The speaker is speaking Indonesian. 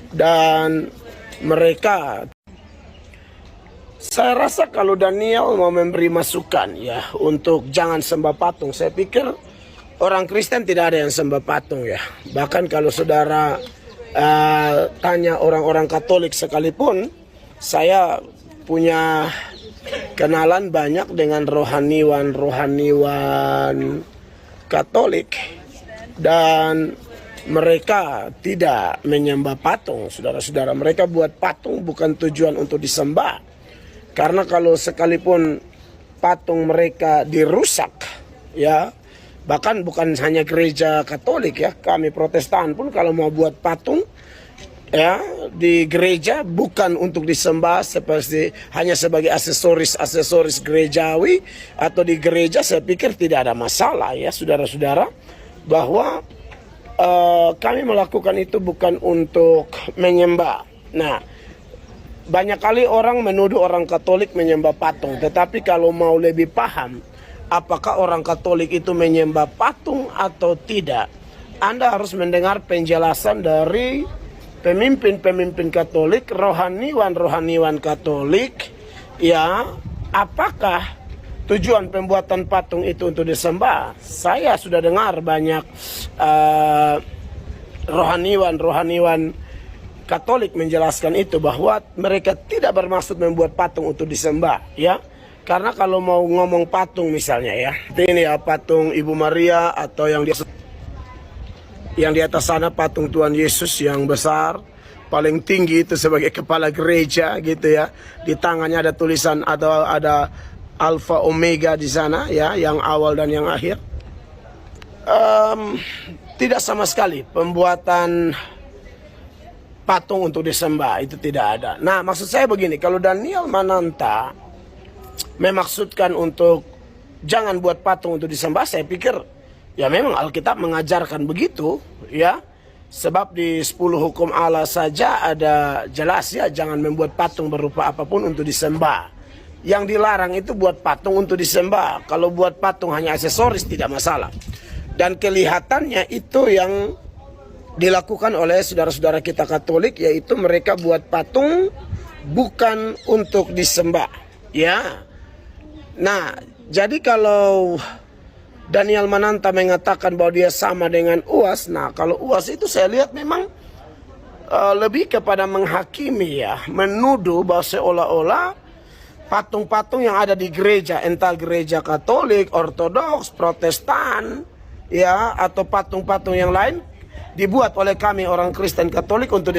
dan mereka, saya rasa kalau Daniel mau memberi masukan ya untuk jangan sembah patung, saya pikir orang Kristen tidak ada yang sembah patung ya. Bahkan kalau saudara tanya orang-orang Katolik sekalipun, saya punya kenalan banyak dengan rohaniwan Katolik dan mereka tidak menyembah patung, saudara-saudara. Mereka buat patung bukan tujuan untuk disembah. Karena kalau sekalipun patung mereka dirusak, ya, bahkan bukan hanya gereja Katolik ya, kami Protestan pun kalau mau buat patung ya di gereja bukan untuk disembah, seperti hanya sebagai aksesoris gerejawi atau di gereja, saya pikir tidak ada masalah ya, saudara-saudara, bahwa kami melakukan itu bukan untuk menyembah. Nah, banyak kali orang menuduh orang Katolik menyembah patung, tetapi kalau mau lebih paham apakah orang Katolik itu menyembah patung atau tidak, Anda harus mendengar penjelasan dari pemimpin-pemimpin Katolik, rohaniwan Katolik, ya, apakah tujuan pembuatan patung itu untuk disembah. Saya sudah dengar banyak rohaniwan Katolik menjelaskan itu, bahwa mereka tidak bermaksud membuat patung untuk disembah, ya. Karena kalau mau ngomong patung misalnya ya, ini ya patung Ibu Maria atau yang di atas sana patung Tuhan Yesus yang besar, paling tinggi itu sebagai kepala gereja gitu ya. Di tangannya ada tulisan, ada Alfa Omega di sana ya, yang awal dan yang akhir. Tidak sama sekali pembuatan patung untuk disembah, itu tidak ada. Nah, maksud saya begini, kalau Daniel Mananta memaksudkan untuk jangan buat patung untuk disembah, saya pikir ya memang Alkitab mengajarkan begitu ya. Sebab di 10 hukum Allah saja ada jelas ya, jangan membuat patung berupa apapun untuk disembah. Yang dilarang itu buat patung untuk disembah. Kalau buat patung hanya aksesoris tidak masalah. Dan kelihatannya itu yang dilakukan oleh saudara-saudara kita Katolik, yaitu mereka buat patung bukan untuk disembah, ya. Nah, jadi kalau Daniel Mananta mengatakan bahwa dia sama dengan UAS, nah kalau UAS itu saya lihat memang lebih kepada menghakimi ya, menuduh bahwa seolah-olah patung-patung yang ada di gereja, entah gereja Katolik, Ortodoks, Protestan, ya, atau patung-patung yang lain, dibuat oleh kami orang Kristen Katolik untuk